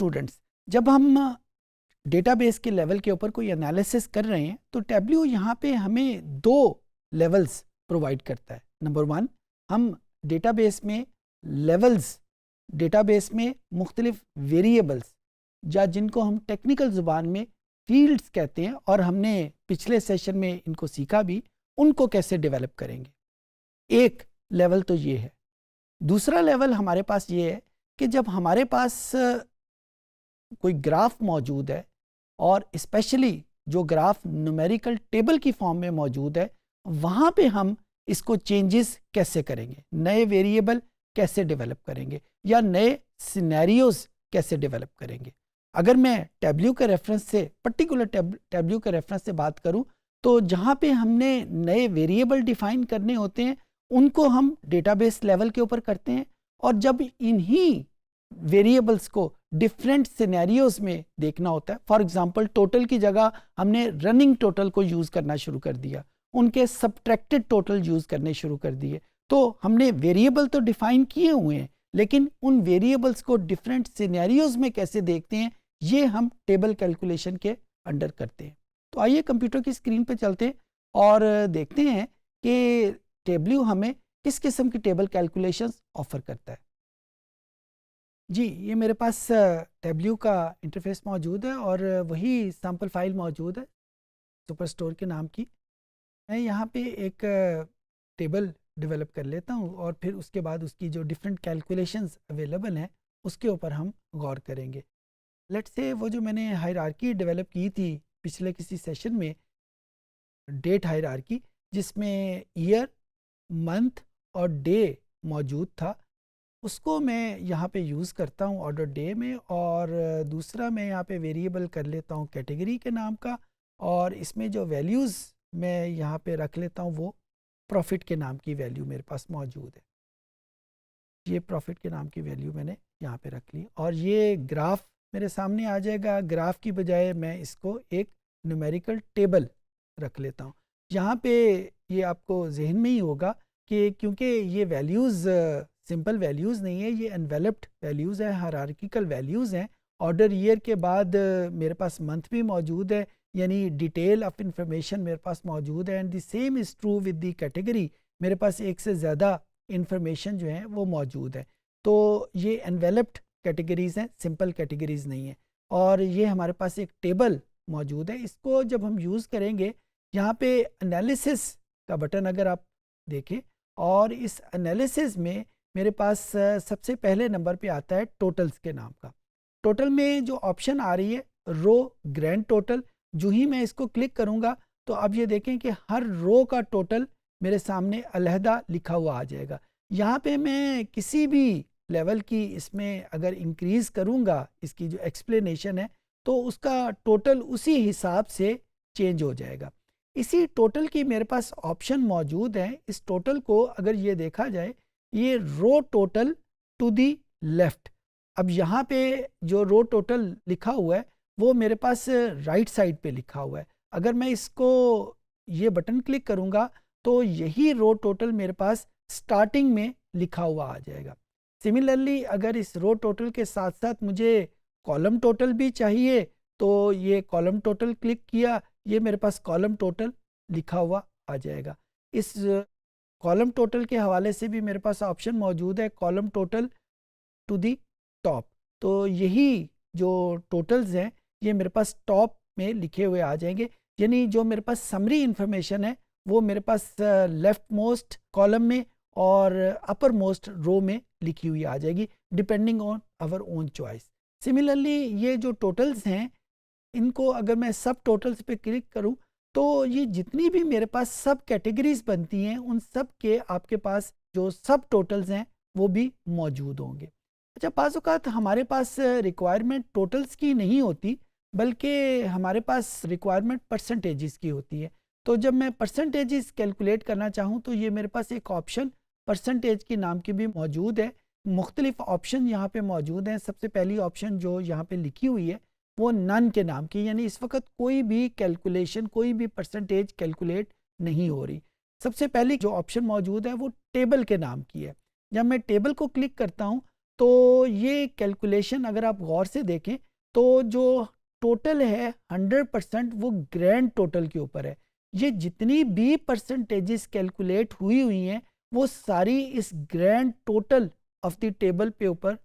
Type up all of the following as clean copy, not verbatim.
Students, जब हम database के लेवल के ऊपर कोई एनालिसिस कर रहे हैं तो टैब्ल्यू यहाँ पे हमें 2 लेवल्स प्रोवाइड करता है। नंबर 1, हम डेटाबेस में लेवल्स, डेटाबेस में मुख्तलिफ वेरिएबल्स या जिनको हम टेक्निकल ज़ुबान में फील्ड्स कहते हैं, और हमने पिछले सेशन में इनको सीखा भी, उनको कैसे डेवलप करेंगे। एक लेवल तो ये है। दूसरा लेवल हमारे पास ये है कि जब हमारे पास कोई ग्राफ मौजूद है, और स्पेशली जो ग्राफ न्यूमेरिकल टेबल की फॉर्म में मौजूद है, वहाँ पे हम इसको चेंजेस कैसे करेंगे, नए वेरिएबल कैसे डेवलप करेंगे, या नए सिनेरियोज कैसे डेवलप करेंगे। अगर मैं टैब्ल्यू के रेफरेंस से, पर्टिकुलर टैब्ल्यू के रेफरेंस से बात करूं, तो जहाँ पे हमने नए वेरिएबल डिफाइन करने होते हैं उनको हम डेटाबेस लेवल के ऊपर करते हैं, और जब इन्हीं वेरिएबल्स को डिफरेंट सिनेरियोज में देखना होता है, फॉर एग्जांपल टोटल की जगह हमने रनिंग टोटल को यूज़ करना शुरू कर दिया, उनके सब्ट्रैक्टेड टोटल यूज़ करने शुरू कर दिए, तो हमने वेरिएबल तो डिफाइन किए हुए हैं, लेकिन उन वेरिएबल्स को डिफरेंट सिनेरियोज में कैसे देखते हैं, ये हम टेबल कैलकुलेशन के अंडर करते हैं। तो आइए कंप्यूटर की स्क्रीन पे चलते हैं और देखते हैं कि टैब्ल्यू हमें किस किस्म की टेबल कैलकुलेशंस ऑफर करता है। जी, ये मेरे पास टैब्ल्यू का इंटरफेस मौजूद है और वही सैम्पल फाइल मौजूद है सुपरस्टोर के नाम की। मैं यहाँ पे एक टेबल डेवलप कर लेता हूँ और फिर उसके बाद उसकी जो डिफरेंट कैलकुलेशंस अवेलेबल हैं उसके ऊपर हम गौर करेंगे। लेट्स से वो जो मैंने हायरार्की डेवलप की थी पिछले किसी सेशन में, डेट हायरार्की, जिसमें ईयर, मंथ और डे मौजूद था, उसको मैं यहाँ पे यूज़ करता हूँ ऑर्डर डे में, और दूसरा मैं यहाँ पे वेरिएबल कर लेता हूँ कैटेगरी के नाम का, और इसमें जो वैल्यूज़ मैं यहाँ पे रख लेता हूँ वो प्रॉफिट के नाम की वैल्यू मेरे पास मौजूद है। ये प्रॉफिट के नाम की वैल्यू मैंने यहाँ पे रख ली, और ये ग्राफ मेरे सामने आ जाएगा। ग्राफ की बजाय मैं इसको एक न्यूमेरिकल टेबल रख लेता हूँ। यहाँ पे ये आपको जहन में ही होगा कि क्योंकि ये वैल्यूज़ सिंपल वैल्यूज़ नहीं है, ये एनवेलप्ड वैल्यूज़ हैं, हायरार्किकल वैल्यूज़ हैं। ऑर्डर ईयर के बाद मेरे पास मंथ भी मौजूद है, यानी डिटेल ऑफ इंफॉर्मेशन मेरे पास मौजूद है। And the same is true with the category, मेरे पास एक से ज़्यादा इंफॉर्मेशन जो है वो मौजूद है। तो ये एनवेलप्ड कैटेगरीज़ हैं, सिंपल कैटेगरीज़ नहीं है। और ये हमारे पास एक टेबल मौजूद है, इसको जब हम यूज़ करेंगे, यहाँ पे एनालिसिस का बटन अगर आप देखें, और इस एनालिसिस में मेरे पास सबसे पहले नंबर पे आता है टोटल्स के नाम का। टोटल में जो ऑप्शन आ रही है रो ग्रैंड टोटल, जो ही मैं इसको क्लिक करूँगा तो अब ये देखें कि हर रो का टोटल मेरे सामने अलहदा लिखा हुआ आ जाएगा। यहाँ पे मैं किसी भी लेवल की इसमें अगर इंक्रीज़ करूँगा, इसकी जो एक्सप्लेनेशन है, तो उसका टोटल उसी हिसाब से चेंज हो जाएगा। इसी टोटल की मेरे पास ऑप्शन मौजूद हैं। इस टोटल को अगर ये देखा जाए, ये रो टोटल टू दी लेफ़्ट। अब यहाँ पे जो रो टोटल लिखा हुआ है वो मेरे पास राइट साइड पे लिखा हुआ है। अगर मैं इसको ये बटन क्लिक करूँगा तो यही रो टोटल मेरे पास स्टार्टिंग में लिखा हुआ आ जाएगा। सिमिलरली अगर इस रो टोटल के साथ साथ मुझे कॉलम टोटल भी चाहिए, तो ये कॉलम टोटल क्लिक किया, ये मेरे पास कॉलम टोटल लिखा हुआ आ जाएगा। इस कॉलम टोटल के हवाले से भी मेरे पास ऑप्शन मौजूद है, column total to the top. तो यही जो टोटल्स हैं ये मेरे पास टॉप में लिखे हुए आ जाएंगे, यानी जो मेरे पास समरी इंफॉर्मेशन है वो मेरे पास लेफ्ट मोस्ट कॉलम में और अपर मोस्ट रो में लिखी हुई आ जाएगी, depending on our own choice. Similarly ये जो टोटल्स हैं, इनको अगर मैं सब टोटल्स पे क्लिक करूं तो ये जितनी भी मेरे पास सब कैटेगरीज बनती हैं उन सब के आपके पास जो सब टोटल्स हैं वो भी मौजूद होंगे। अच्छा, बाज़ औक़ात हमारे पास रिक्वायरमेंट टोटल्स की नहीं होती, बल्कि हमारे पास रिक्वायरमेंट परसेंटेजेस की होती है। तो जब मैं परसेंटेजेस कैलकुलेट करना चाहूँ तो ये मेरे पास एक ऑप्शन परसेंटेज की नाम की भी मौजूद है। मुख्तलिफ ऑप्शन यहाँ पे मौजूद हैं। सबसे पहली ऑप्शन जो यहाँ पे लिखी हुई है वो नन के नाम की, यानी इस वक्त कोई भी कैलकुलेशन, कोई भी परसेंटेज कैलकुलेट नहीं हो रही। सबसे पहली जो ऑप्शन मौजूद है वो टेबल के नाम की है। जब मैं टेबल को क्लिक करता हूँ तो ये कैलकुलेशन अगर आप गौर से देखें तो जो टोटल है 100% वो ग्रैंड टोटल के ऊपर है। ये जितनी भी परसेंटेजेस कैलकुलेट हुई हैं वो सारी इस grand total of the table पे ऊपर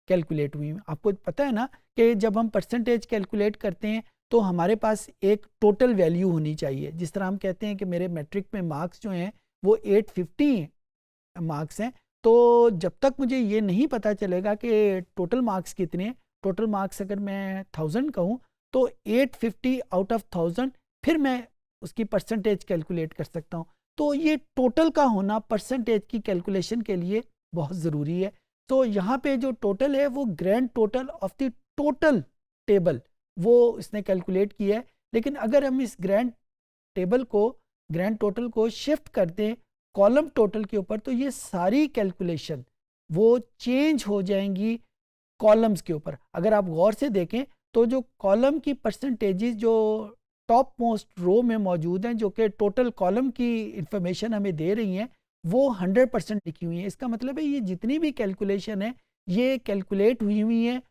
कैलकुलेट हुई हैं। आपको पता है ना कि जब हम परसेंटेज कैलकुलेट करते हैं तो हमारे पास एक टोटल वैल्यू होनी चाहिए। जिस तरह हम कहते हैं कि मेरे मैट्रिक में मार्क्स जो हैं वो 850 मार्क्स हैं, तो जब तक मुझे ये नहीं पता चलेगा कि टोटल मार्क्स कितने हैं, टोटल मार्क्स अगर मैं 1000 कहूँ तो 850 आउट ऑफ 1000 फिर मैं उसकी परसेंटेज कैलकुलेट कर सकता हूँ। तो ये टोटल का होना परसेंटेज की कैलकुलेशन के लिए बहुत ज़रूरी है। तो यहाँ पे जो टोटल है वो grand total of the total table वो इसने कैलकुलेट किया है। लेकिन अगर हम इस ग्रैंड टोटल को शिफ्ट कर दें कॉलम टोटल के ऊपर तो ये सारी कैलकुलेशन वो चेंज हो जाएंगी कॉलम्स के ऊपर। अगर आप गौर से देखें तो जो कॉलम की परसेंटेजेस जो टॉप मोस्ट रो में मौजूद हैं, जो कि टोटल कॉलम की इंफॉर्मेशन हमें दे रही हैं, वो 100% लिखी हुई है। इसका मतलब है ये जितनी भी कैलकुलेशन है ये कैलकुलेट हुई है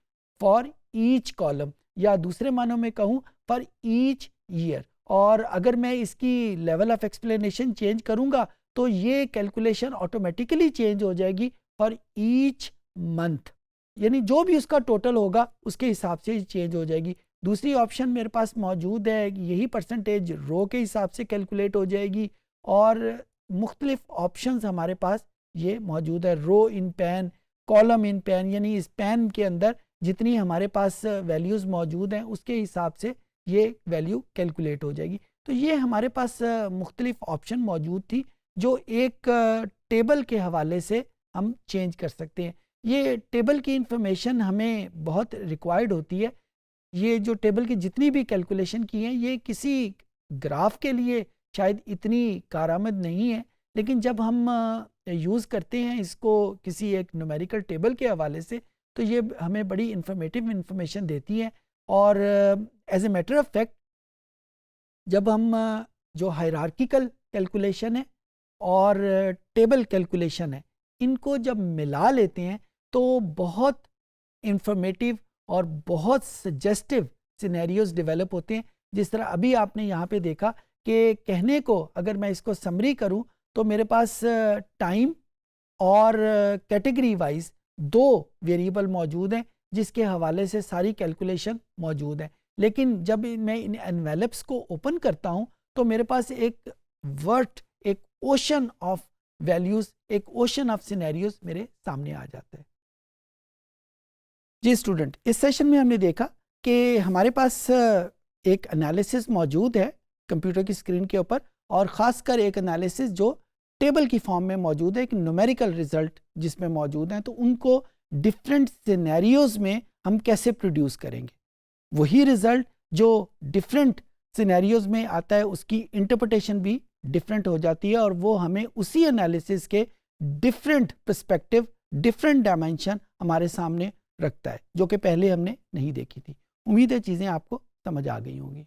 फॉर ईच कॉलम, या दूसरे मानों में कहूँ फॉर ईच ईयर। और अगर मैं इसकी लेवल ऑफ एक्सप्लेनेशन चेंज करूँगा तो ये कैलकुलेशन ऑटोमेटिकली चेंज हो जाएगी फॉर ईच मंथ, यानी जो भी उसका टोटल होगा उसके हिसाब से चेंज हो जाएगी। दूसरी ऑप्शन मेरे पास मौजूद है, यही परसेंटेज रो के हिसाब से कैलकुलेट हो जाएगी। और मुख्तलिफ ऑप्शंस हमारे पास ये मौजूद है, रो इन पैन, कॉलम इन पैन, यानी इस पैन के अंदर जितनी हमारे पास वैल्यूज़ मौजूद हैं उसके हिसाब से ये वैल्यू कैलकुलेट हो जाएगी। तो ये हमारे पास मुख्तलिफ ऑप्शन मौजूद थी जो एक टेबल के हवाले से हम चेंज कर सकते हैं। ये टेबल की इंफॉर्मेशन हमें बहुत रिक्वायर्ड होती है। ये जो टेबल की जितनी भी कैलकुलेशन की हैं ये किसी ग्राफ के लिए शायद इतनी कारआमद नहीं है, लेकिन जब हम यूज़ करते हैं इसको किसी एक न्यूमेरिकल टेबल के हवाले से तो ये हमें बड़ी इंफॉर्मेटिव इंफॉर्मेशन देती है। और as a matter of fact जब हम जो हायरार्किकल कैलकुलेशन है और टेबल कैलकुलेशन है इनको जब मिला लेते हैं तो बहुत इंफॉर्मेटिव और बहुत सजेस्टिव सिनेरियोज डेवलप होते हैं। जिस तरह अभी आपने यहाँ पे देखा कि कहने को अगर मैं इसको समरी करूँ तो मेरे पास टाइम और कैटेगरी वाइज दो वेरिएबल मौजूद हैं जिसके हवाले से सारी कैलकुलेशन मौजूद है। लेकिन जब मैं इन एनवेलप्स को ओपन करता हूँ तो मेरे पास एक एक ओशन ऑफ वैल्यूज, एक ओशन ऑफ सिनेरियोज मेरे सामने आ जाता है। जी स्टूडेंट, इस सेशन में हमने देखा कि हमारे पास एक एनालिसिस मौजूद है कंप्यूटर की स्क्रीन के ऊपर, और ख़ासकर एक एनालिसिस जो टेबल की फॉर्म में मौजूद है, एक न्यूमेरिकल रिजल्ट जिसमें मौजूद हैं, तो उनको डिफरेंट सिनेरियोज में हम कैसे प्रोड्यूस करेंगे। वही रिजल्ट जो डिफरेंट सिनेरियोज में आता है उसकी इंटरप्रिटेशन भी डिफरेंट हो जाती है, और वो हमें उसी एनालिसिस के डिफरेंट पर्सपेक्टिव, डिफरेंट डायमेंशन हमारे सामने रखता है, जो कि पहले हमने नहीं देखी थी। उम्मीद है चीज़ें आपको समझ आ गई होंगी।